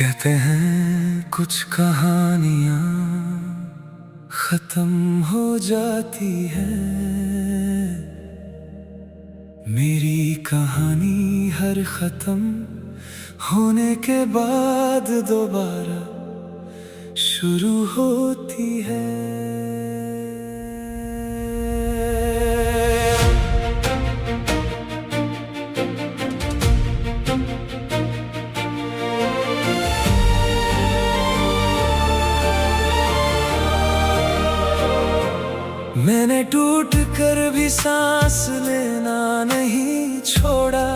कहते हैं कुछ कहानियां खत्म हो जाती है। मेरी कहानी हर खत्म होने के बाद दोबारा शुरू होती है। मैंने टूट कर भी सांस लेना नहीं छोड़ा।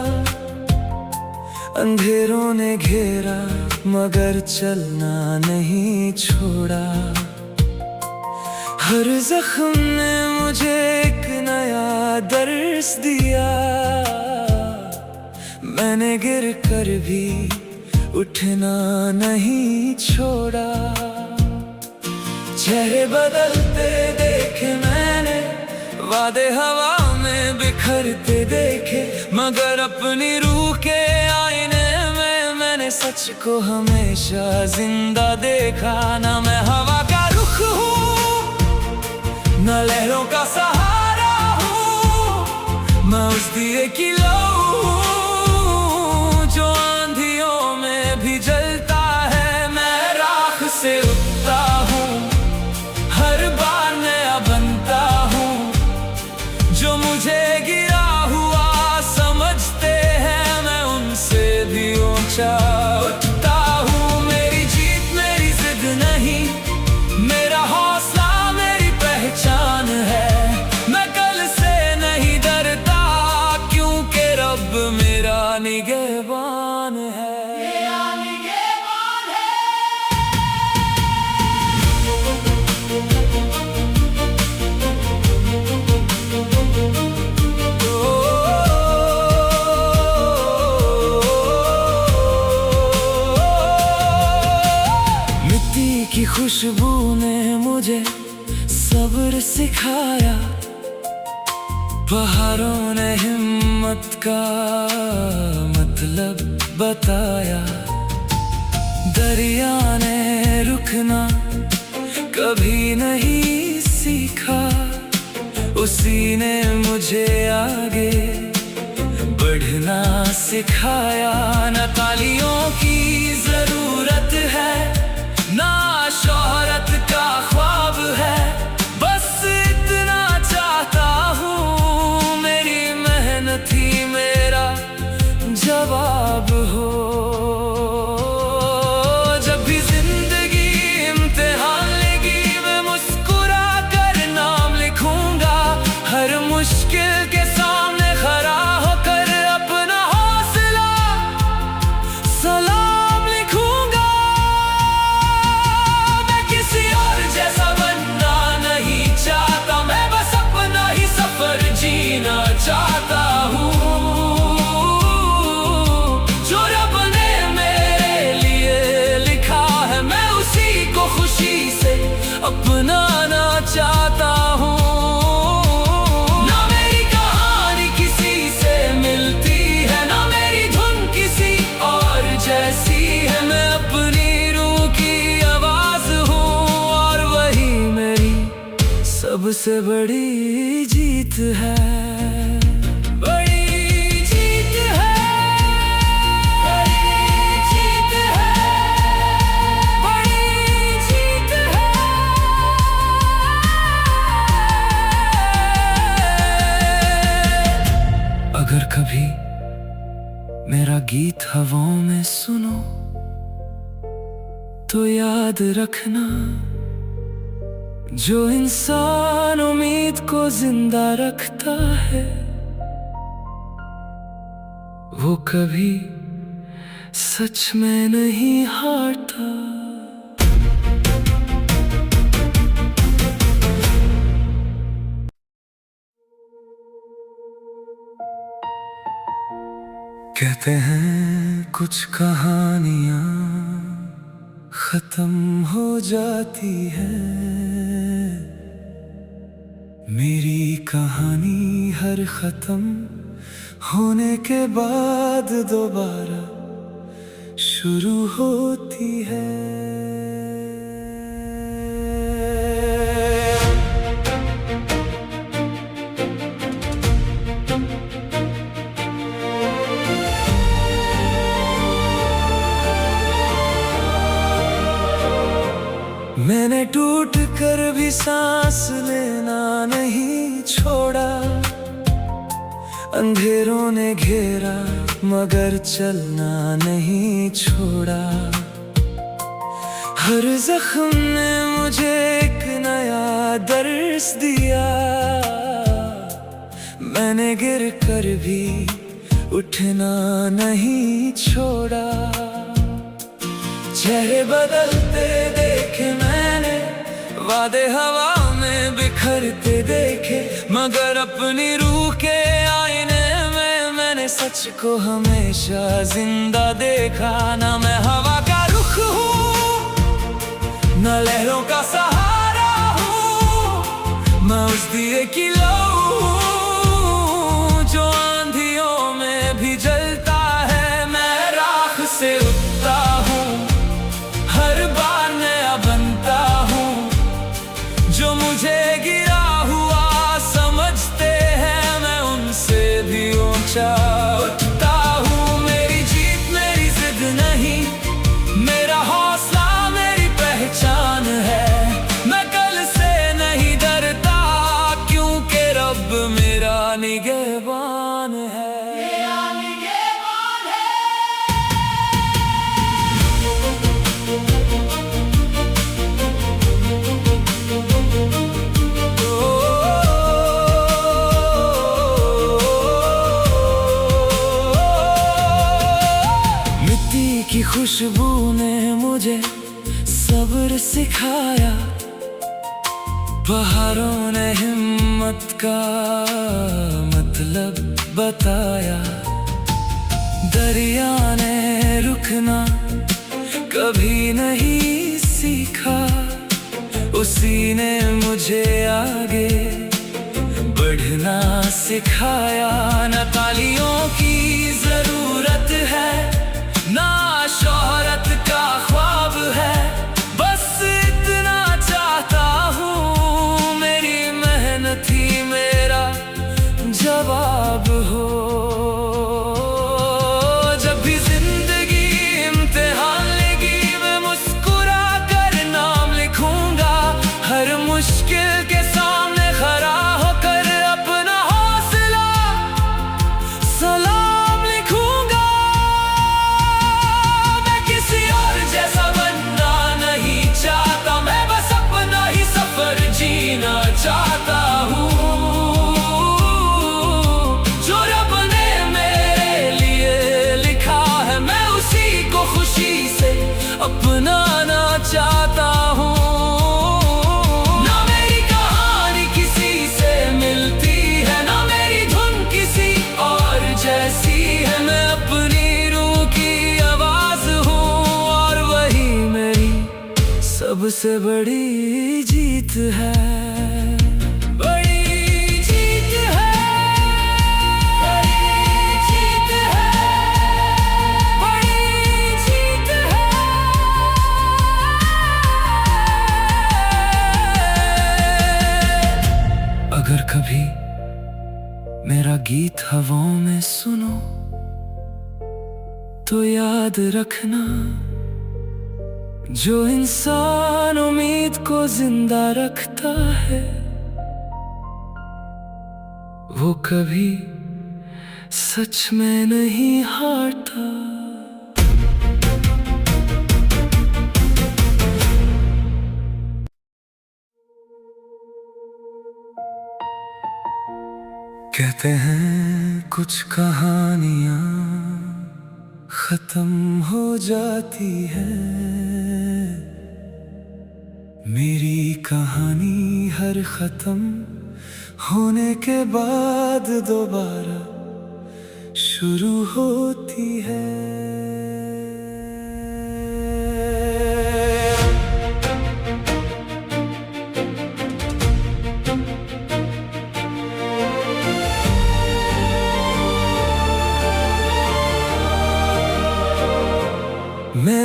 अंधेरों ने घेरा मगर चलना नहीं छोड़ा। हर जख्म ने मुझे एक नया दर्स दिया। मैंने गिर कर भी उठना नहीं छोड़ा। चेहरे बदलते देखे मैंने, वादे हवा में बिखरते देखे, मगर अपनी रूह के आईने में मैंने सच को हमेशा जिंदा देखा। ना मैं हवा का रुख हूँ, न लहरों का सहारा हूँ। मैं उस दिए की लौ हूँ जो आंधियों में भी जलता है। मैं राख से उगता हूँ, हर बार नया बनता हूँ। जो मुझे गिरा हुआ समझते हैं, मैं उनसे भी ऊंचा उठता हूँ। मेरी जीत मेरी जिद नहीं, मेरा हौसला मेरी पहचान है। मैं कल से नहीं डरता, क्योंकि रब मेरा निगहबान है। की खुशबू ने मुझे सब्र सिखाया। पहाड़ों ने हिम्मत का मतलब बताया। दरिया ने रुकना कभी नहीं सीखा। उसी ने मुझे आगे बढ़ना सिखाया। न तालियों की जरूरत है, ना शोहरत का ख्वाब है। बस इतना चाहता हूँ, मेरी मेहनत ही मेरा जवाब हो। जब भी जिंदगी इम्तिहान लेगी, मैं मुस्कुरा कर नाम लिखूंगा। हर मुश्किल के सामने खड़ा होकर अपना हौसला सलाम लिखूंगा। जीना चाहता हूँ जो रब ने मेरे लिए लिखा है। मैं उसी को खुशी से अपनाना चाहता हूँ। ना मेरी कहानी किसी से मिलती है, ना मेरी धुन किसी और जैसी है। मैं अपनी रूह की आवाज हूँ, और वही मेरी सबसे बड़ी जीत है। अगर कभी मेरा गीत हवाओं में सुनो, तो याद रखना, जो इंसान उम्मीद को जिंदा रखता है, वो कभी सच में नहीं हारता। कहते हैं कुछ कहानियां खत्म हो जाती है। मेरी कहानी हर खत्म होने के बाद दोबारा शुरू होती है। मैंने टूट कर भी सांस लेना नहीं छोड़ा, अंधेरों ने घेरा मगर चलना नहीं छोड़ा। हर जख्म ने मुझे एक नया दर्स दिया, मैंने गिर कर भी उठना नहीं छोड़ा। चेहरे बदलते देखे मैंने, वादे हवा में बिखरते देखे, मगर अपनी रूह के आईने में मैंने सच को हमेशा जिंदा देखा। ना मैं हवा का रुख हूँ, न लहरों का सहारा हूँ, मैं उस दिए की लौ हूँ जो आंधियों में भी जलता है। मैं राख से उठता हूँ, हर बार नया बनता हूँ, जो मुझे गिरा हुआ समझते हैं मैं उनसे भी ऊंचा उठता हूँ। मेरी जीत मेरी जिद नहीं, मेरा हौसला मेरी पहचान है। मैं कल से नहीं डरता क्योंकि रब मेरा निगहबान है। की खुशबू ने मुझे सब्र सिखाया, पहाड़ों ने हिम्मत का मतलब बताया, दरिया ने रुकना कभी नहीं सीखा, उसी ने मुझे आगे बढ़ना सिखाया। न तालियों की जरूरत है, ना शोहरत का ख्वाब है, बस इतना चाहता हूँ मेरी मेहनत ही मेरा जवाब हो। जब भी जिंदगी इम्तिहान लेगी मैं मुस्कुरा कर नाम लिखूंगा, हर मुश्किल के सामने खड़ा होकर अपना हौसला सलाम लिखूंगा। मैं किसी और जैसा बनना नहीं चाहता, मैं बस अपना ही सफर जीना चाहता हूँ। जो रब ने मेरे लिए लिखा है मैं उसी को खुशी से अपनाना चाहता हूँ। ना मेरी कहानी किसी से मिलती है, ना मेरी धुन किसी और जैसी है। मैं अपनी रूह की आवाज हूँ और वही मेरी सबसे बड़ी जीत है। बड़ी जीत है, बड़ी जीत है, बड़ी जीत है। अगर कभी मेरा गीत हवाओं में सुनो तो याद रखना, जो इंसान उम्मीद को जिंदा रखता है वो कभी सच में नहीं हारता। कहते हैं कुछ कहानियां खत्म हो जाती है, मेरी कहानी हर खत्म होने के बाद दोबारा शुरू होती है।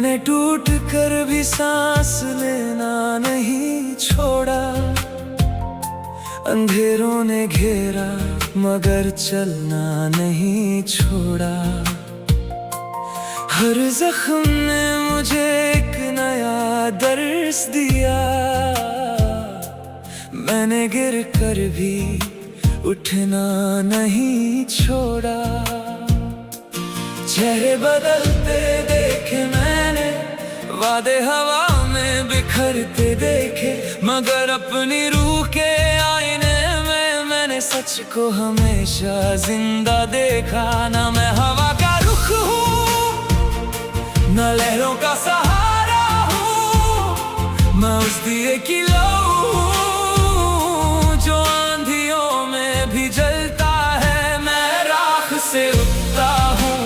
मैंने टूट कर भी सांस लेना नहीं छोड़ा। अंधेरों ने घेरा मगर चलना नहीं छोड़ा। हर जख्म ने मुझे एक नया दर्स दिया। मैंने गिर कर भी उठना नहीं छोड़ा। चेहरे बदलते देखे मैंने, वादे हवा में बिखरते देखे, मगर अपनी रूह के आईने में मैंने सच को हमेशा जिंदा देखा। ना मैं हवा का रुख हूँ, न लहरों का सहारा हूँ, मैं उस दिए की लौ हूँ जो आंधियों में भी जलता है। मैं राख से उगता हूँ,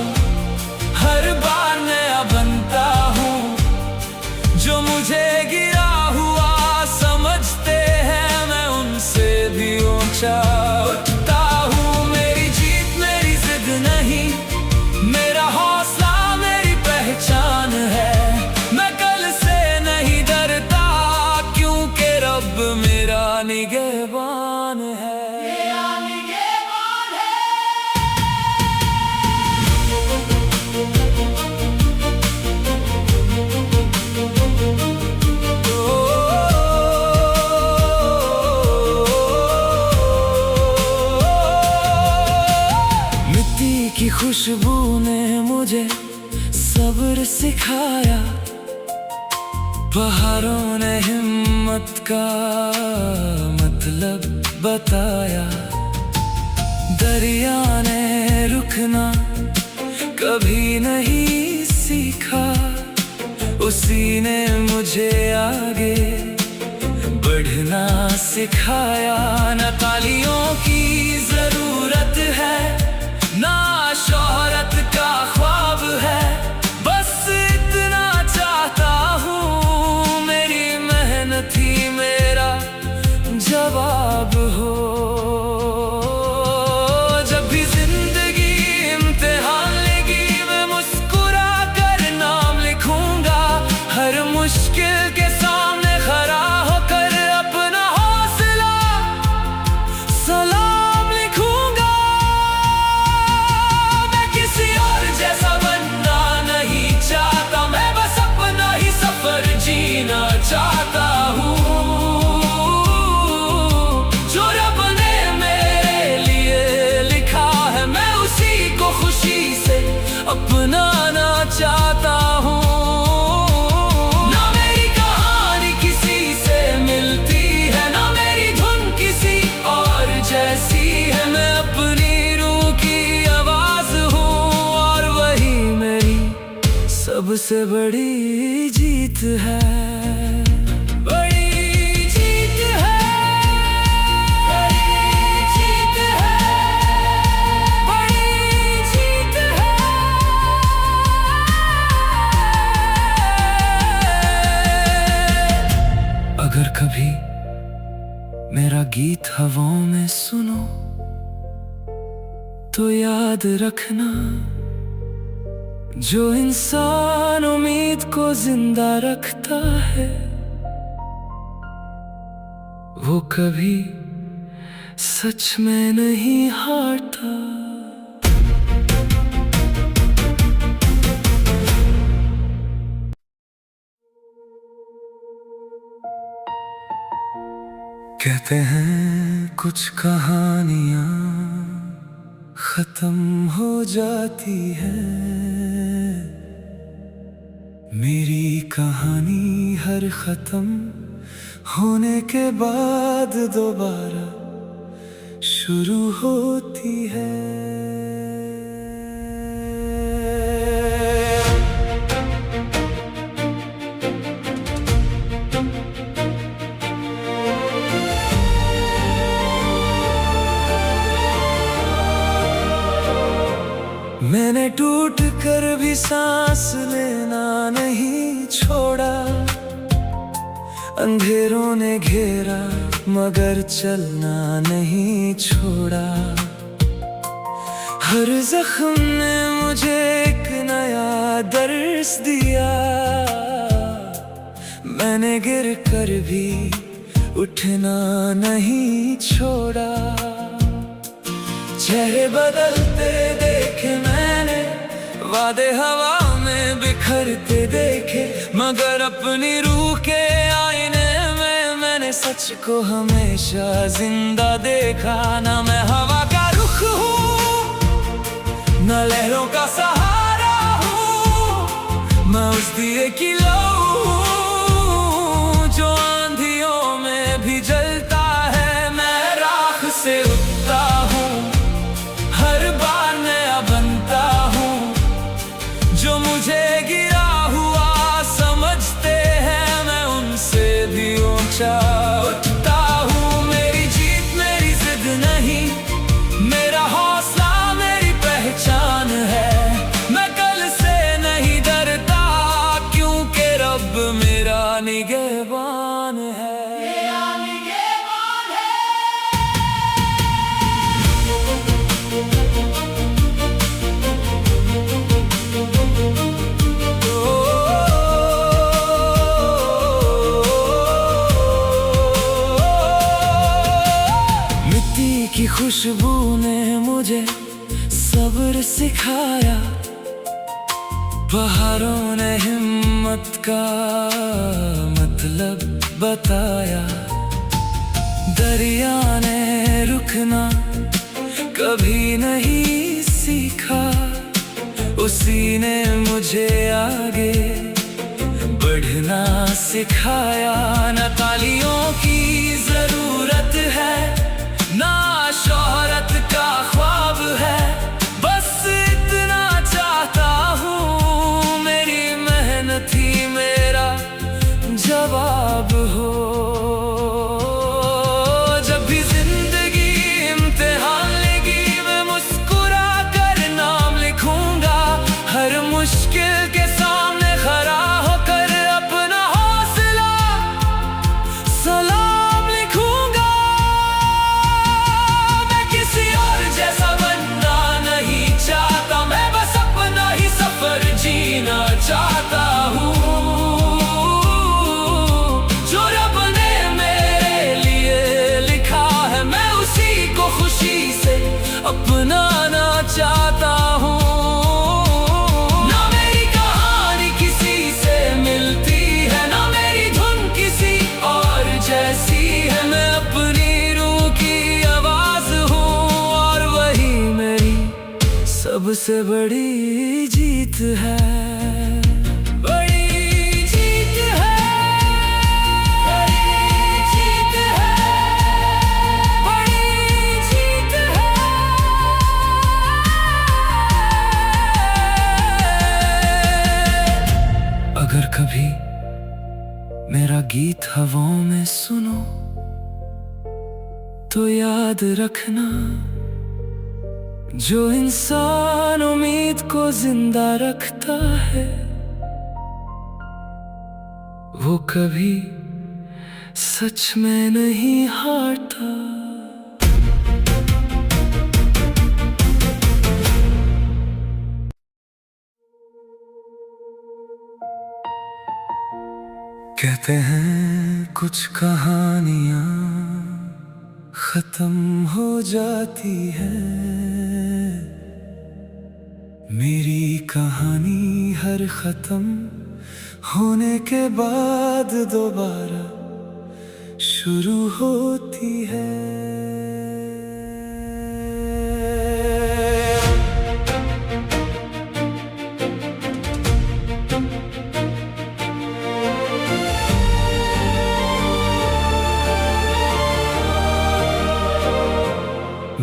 हर बार नया बनता हूँ। जो मुझे गिरा हुआ समझते हैं, मैं उनसे भी ऊंचा उठता हूँ। मेरी जीत मेरी जिद नहीं, मेरा हौसला मेरी पहचान है। मैं कल से नहीं डरता, क्योंकि रब मेरा निगहबान है। मिट्टी की खुशबू ने मुझे सब्र सिखाया। पहाड़ों ने हिम्मत का मतलब बताया। दरिया ने रुकना कभी नहीं सीखा। उसी ने मुझे आगे बढ़ना सिखाया। न तालियों की जरूरत है, ना शोहरत का ख्वाब है, बस इतना चाहता हूँ मेरी मेहनत ही मेरा जवाब हो। जब भी जिंदगी इम्तिहान लेगी, मैं मुस्कुरा कर नाम लिखूंगा। हर मुश्किल के सामने खड़ा होकर अपना हौसला सलाम लिखूंगा। मैं किसी और जैसा बनना नहीं चाहता, मैं बस अपना ही सफर जीना चाहता हूँ। जो रब ने मेरे लिए लिखा है, मैं उसी को खुशी से अपनाना चाहता हूँ। ना मेरी कहानी किसी से मिलती है, ना मेरी धुन किसी और जैसी है। मैं अपनी रूह की आवाज हूँ, और वही मेरी सबसे बड़ी जीत है। बड़ी जीत है, बड़ी जीत है, बड़ी जीत है। अगर कभी मेरा गीत हवाओं में सुनो, तो याद रखना, जो इंसान उम्मीद को जिंदा रखता है, वो कभी सच में नहीं हारता। कहते हैं कुछ कहानियां खत्म हो जाती है, मेरी कहानी हर खत्म होने के बाद दोबारा शुरू होती है। मैंने टूट कर भी सांस लेना नहीं छोड़ा। अंधेरों ने घेरा मगर चलना नहीं छोड़ा। हर जख्म ने मुझे एक नया दर्स दिया। मैंने गिर कर भी उठना नहीं छोड़ा। चेहरे बदलते देखे मैंने, वादे हवा में बिखरते देखे, मगर अपनी रूह के आईने में मैंने सच को हमेशा जिंदा देखा। ना मैं हवा का रुख हूँ, न लहरों का सहारा हूँ, मैं उस दिए की लौ हूँ जो आंधियों में भी जलता है। मैं राख से उठता हूँ, हर बार नया बनता हूँ। जो मुझे गिरा हुआ समझते हैं, मैं उनसे भी ऊंचा उठता हूँ। मेरी जीत मेरी जिद नहीं, मेरा हौसला मेरी पहचान है। मैं कल से नहीं डरता, क्योंकि रब मेरा निगहबान है। मिट्टी की खुशबू ने मुझे सब्र सिखाया, पहाड़ों ने हिम्मत का मतलब बताया, दरिया ने रुकना कभी नहीं सीखा, उसी ने मुझे आगे बढ़ना सिखाया। न तालियों की जरूरत है, ना शोहरत का ख्वाब है, बस इतना चाहता हूँ मेरी मेहनत ही मेरा जवाब हो। जब भी जिंदगी इम्तिहान लेगी, मैं मुस्कुरा कर नाम लिखूंगा। हर मुश्किल के सामने खड़ा होकर अपना हौसला सलाम लिखूंगा। मैं किसी और जैसा बनना नहीं चाहता, मैं बस अपना ही सफर जीना चाहता हूँ। जो रब ने मेरे लिए लिखा है, मैं उसी को खुशी से अपनाना चाहता हूँ। ना मेरी कहानी किसी से मिलती है, ना मेरी धुन किसी और जैसी है। मैं अपनी रूह की आवाज हूँ, और वही मेरी सबसे बड़ी जीत है। बड़ी जीत है, बड़ी जीत है, बड़ी जीत है। अगर कभी मेरा गीत हवाओं में सुनो, तो याद रखना, जो इंसान उम्मीद को जिंदा रखता है, वो कभी सच में नहीं हारता। कहते हैं कुछ कहानियां खत्म हो जाती है, मेरी कहानी हर खत्म होने के बाद दोबारा शुरू होती है।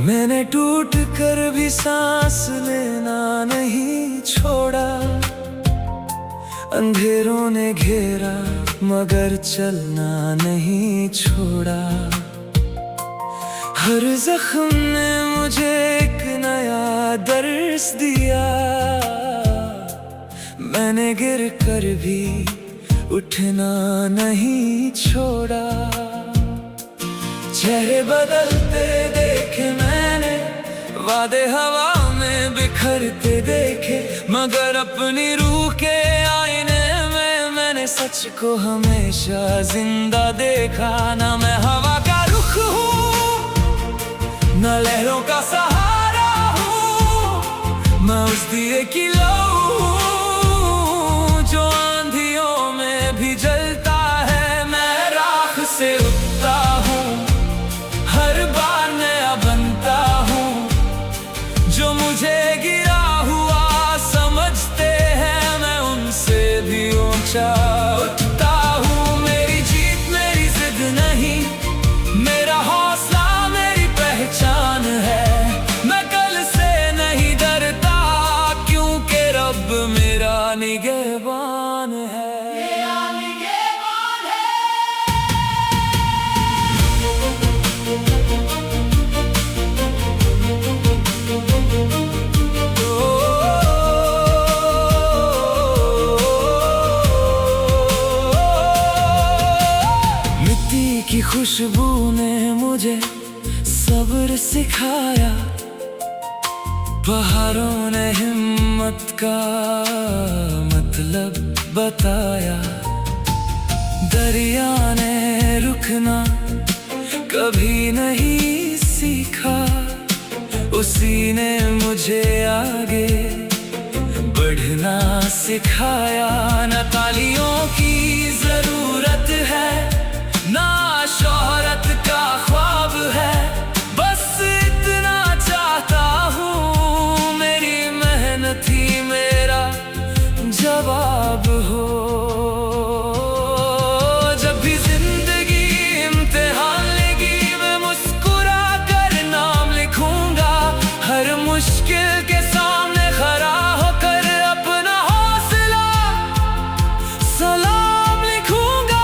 मैंने टूट कर भी सांस लेना नहीं छोड़ा, अंधेरों ने घेरा मगर चलना नहीं छोड़ा। हर जख्म ने मुझे एक नया दर्स दिया, मैंने गिर कर भी उठना नहीं छोड़ा। चेहरे बदलते देखे मैंने, वादे हवा में बिखरते देखे, मगर अपनी रूह के आईने में मैंने सच को हमेशा जिंदा देखा। ना मैं हवा का रुख हूँ, न लहरों का सहारा हूँ, मैं उस दिए की लौ हूँ जो आंधियों में भी जलता है। मैं राख से उगता हूँ, हर बार नया बनता हूँ, जो मुझे गिरा हुआ समझते हैं मैं उनसे भी ऊंचा उठता हूँ। मेरी जीत मेरी जिद नहीं, मेरा हौसला मेरी पहचान है। मैं कल से नहीं डरता क्योंकि रब मेरा निगहबान है। की खुशबू ने मुझे सब्र सिखाया, पहाड़ों ने हिम्मत का मतलब बताया, दरिया ने रुकना कभी नहीं सीखा, उसी ने मुझे आगे बढ़ना सिखाया। न तालियों की जरूरत है, ना शोहरत का ख्वाब है, बस इतना चाहता हूँ मेरी मेहनत ही मेरा जवाब हो। जब भी जिंदगी इम्तिहान लेगी मैं मुस्कुरा कर नाम लिखूंगा, हर मुश्किल के सामने खड़ा होकर अपना हौसला सलाम लिखूंगा।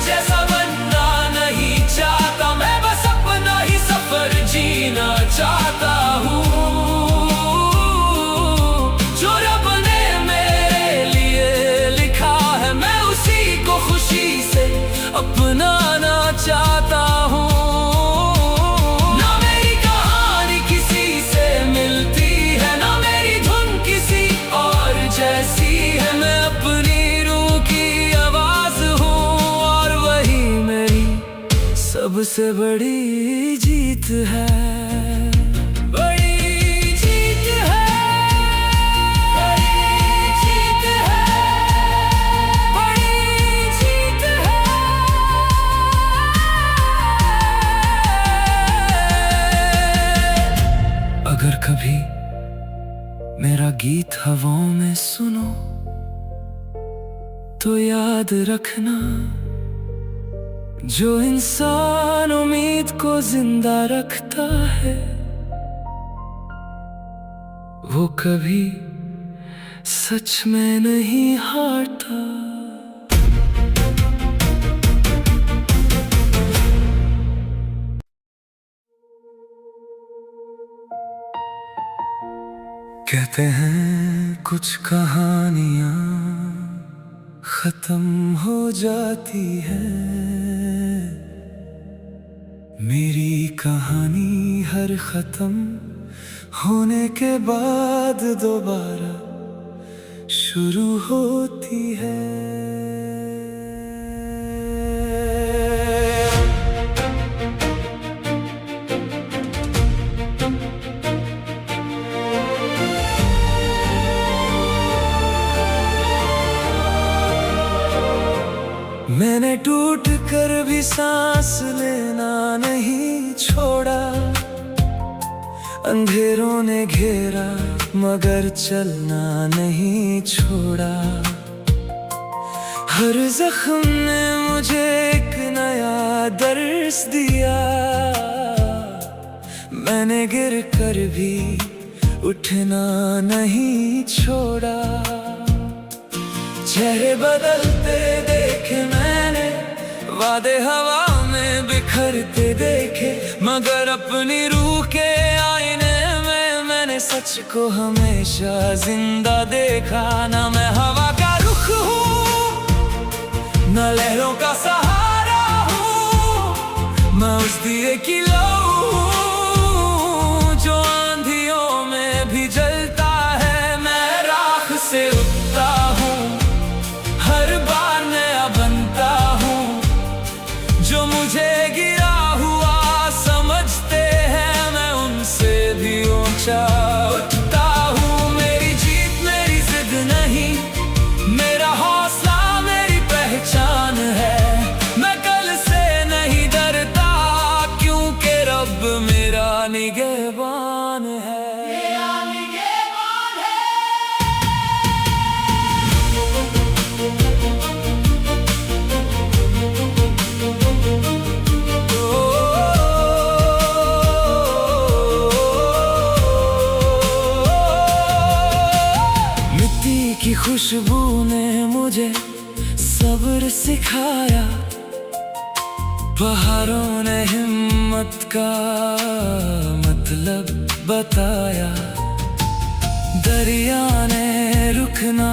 जैसा बनना नहीं चाहता, मैं बस अपना ही सफर जीना चाहता हूँ। जो रब ने मेरे लिए लिखा है मैं उसी को खुशी से अपनाना चाहता हूँ। ना मेरी कहानी किसी से मिलती है, ना मेरी धुन किसी और जैसी है। मैं अपनी सबसे बड़ी जीत है, बड़ी जीत है, बड़ी जीत है, बड़ी जीत है। अगर कभी मेरा गीत हवाओं में सुनो तो याद रखना, जो इंसान उम्मीद को जिंदा रखता है वो कभी सच में नहीं हारता। कहते हैं कुछ कहानियां खत्म हो जाती है, मेरी कहानी हर खत्म होने के बाद दोबारा शुरू होती है। मैंने टूट कर भी सांस लेना नहीं छोड़ा, अंधेरों ने घेरा मगर चलना नहीं छोड़ा। हर जख्म ने मुझे एक नया दर्स दिया, मैंने गिर कर भी उठना नहीं छोड़ा। चेहरे बदलते देखे मैंने, वादे हवा में बिखरते देखे, मगर अपनी रूह के आईने में मैंने सच को हमेशा जिंदा देखा। ना मैं हवा का रुख हूँ, न लहरों का सहारा हूँ, मैं उस दिए की लौ हूँ जो आंधियों में ऊंचा उठता हूँ। मेरी जीत मेरी जिद नहीं, मेरा हौसला मेरी पहचान है। मैं कल से नहीं डरता, क्योंकि रब मेरा निगहबान है। की खुशबू ने मुझे सब्र सिखाया, पहाड़ों ने हिम्मत का मतलब बताया, दरिया ने रुकना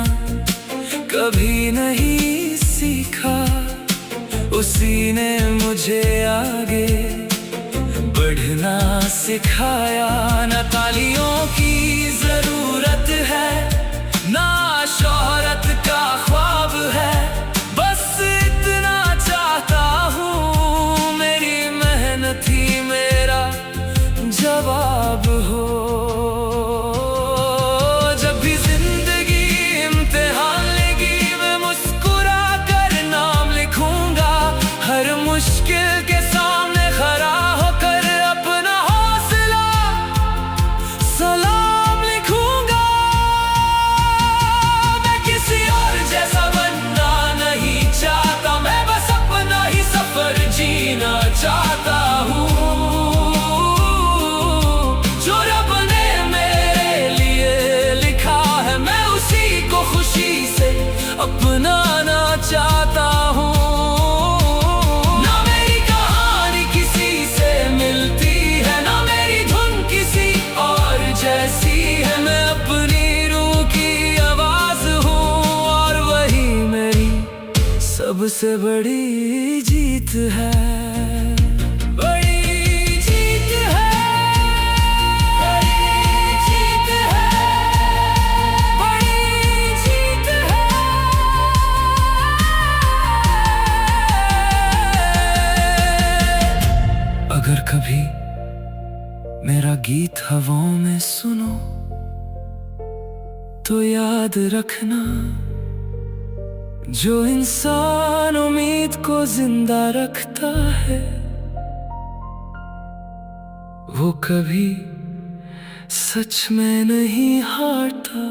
कभी नहीं सीखा, उसी ने मुझे आगे बढ़ना सिखाया। न तालियों की जरूरत है, ना शोहरत का ख्वाब है, बस इतना चाहता हूँ मेरी मेहनत ही मेरा जवाब हो। जब भी जिंदगी इम्तिहान लेगी, मैं मुस्कुरा कर नाम लिखूंगा, हर मुश्किल के सामने खड़ा होकर अपना हौसला सलाम लिखूंगा। मैं किसी और जैसा बनना नहीं चाहता, मैं बस अपना ही सफर जीना चाहता हूँ। जो रब ने मेरे लिए लिखा है, मैं उसी को खुशी से अपनाना चाहता हूँ। ना मेरी कहानी किसी से मिलती है, ना मेरी धुन किसी और जैसी है। मैं अपनी रूह की आवाज हूँ, और वही मेरी सबसे बड़ी जीत है। बड़ी जीत है, बड़ी जीत है, बड़ी जीत है। अगर कभी मेरा गीत हवाओं में सुनो, तो याद रखना, जो इंसान उम्मीद को जिंदा रखता है, वो कभी सच में नहीं हारता।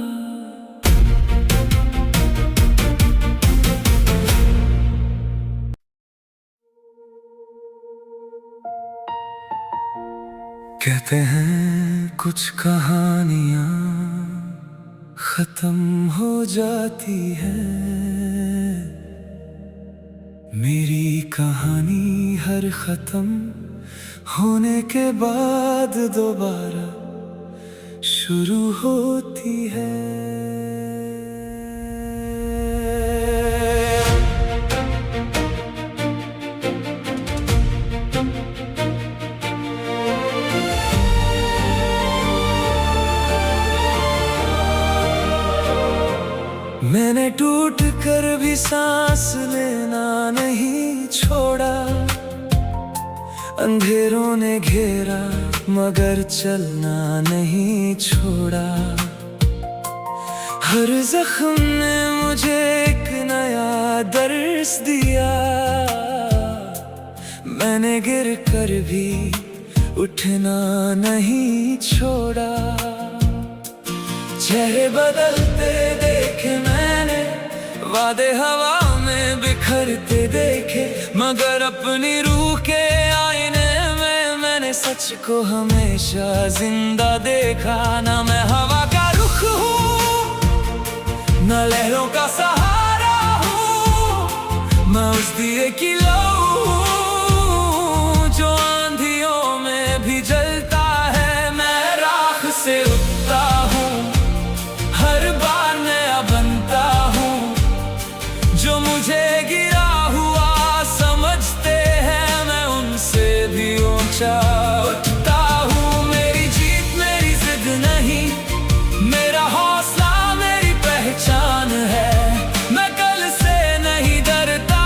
कहते हैं कुछ कहानियां खत्म हो जाती है, मेरी कहानी हर खत्म होने के बाद दोबारा शुरू होती है। मैंने टूट कर भी सांस लेना नहीं छोड़ा, अंधेरों ने घेरा मगर चलना नहीं छोड़ा। हर जख्म ने मुझे एक नया दर्स दिया, मैंने गिर कर भी उठना नहीं छोड़ा। चेहरे बदलते देखे मैंने, वादे हवा में बिखरते देखे, मगर अपनी रूह के आईने में मैंने सच को हमेशा जिंदा देखा। ना मैं हवा का रुख हूँ, न लहरों का सहारा हूँ, मैं उस दिए की लौ हूँ जो आंधियों में भी जलता है। मैं राख से उठता हूँ, हर बार नया बनता हूँ, जो मुझे गिरा हुआ समझते हैं, मैं उनसे भी ऊंचा उठता हूँ। मेरी जीत मेरी जिद नहीं, मेरा हौसला मेरी पहचान है। मैं कल से नहीं डरता,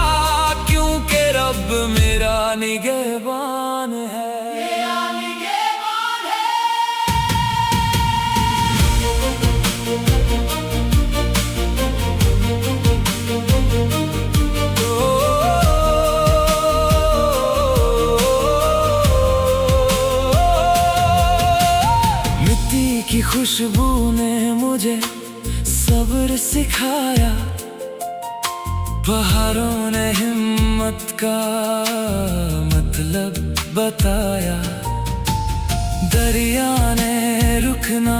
क्योंकि रब मेरा निगहबान है। की खुशबू ने मुझे सब्र सिखाया, पहाड़ों ने हिम्मत का मतलब बताया, दरिया ने रुकना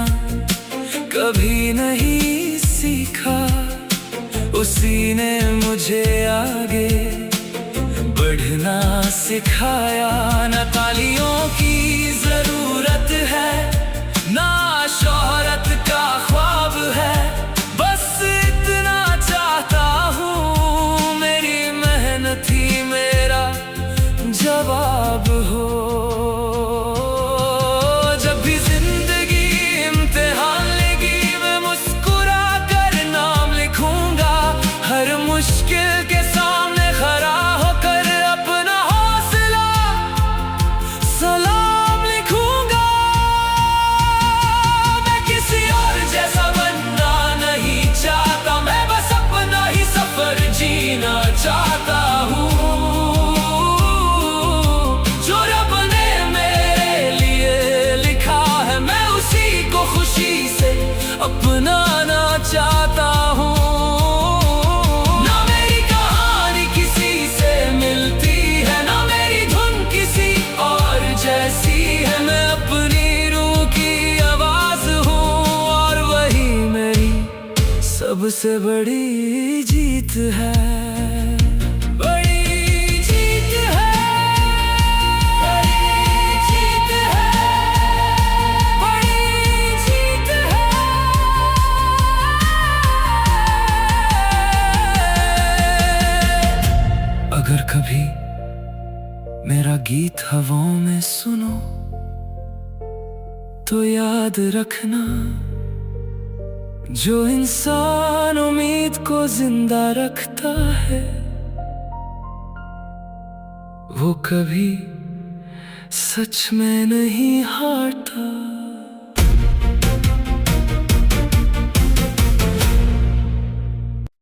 कभी नहीं सीखा, उसी ने मुझे आगे बढ़ना सिखाया। न तालियों की जरूरत है, ना शोहरत का ख्वाब है, बस इतना चाहता हूँ मेरी मेहनत ही मेरा जवाब हो। जब भी जिंदगी इम्तिहान लेगी, मैं मुस्कुरा कर नाम लिखूंगा, हर मुश्किल के सामने खड़ा होकर अपना हौसला सलाम लिखूंगा। मैं किसी और जैसा बनना नहीं चाहता, मैं बस अपना ही सफर जीना चाहता हूँ। जो रब ने मेरे लिए लिखा है, मैं उसी को खुशी से अपनाना चाहता हूँ। ना मेरी कहानी किसी से मिलती है, ना मेरी धुन किसी और जैसी है, मैं अपनी रूह की आवाज हूँ, और वही मेरी सबसे बड़ी जीत है। बड़ी जीत है, बड़ी जीत है, बड़ी जीत है। अगर कभी मेरा गीत हवाओं में सुनो तो याद रखना, जो इंसान उम्मीद को जिंदा रखता है वो कभी सच में नहीं हारता।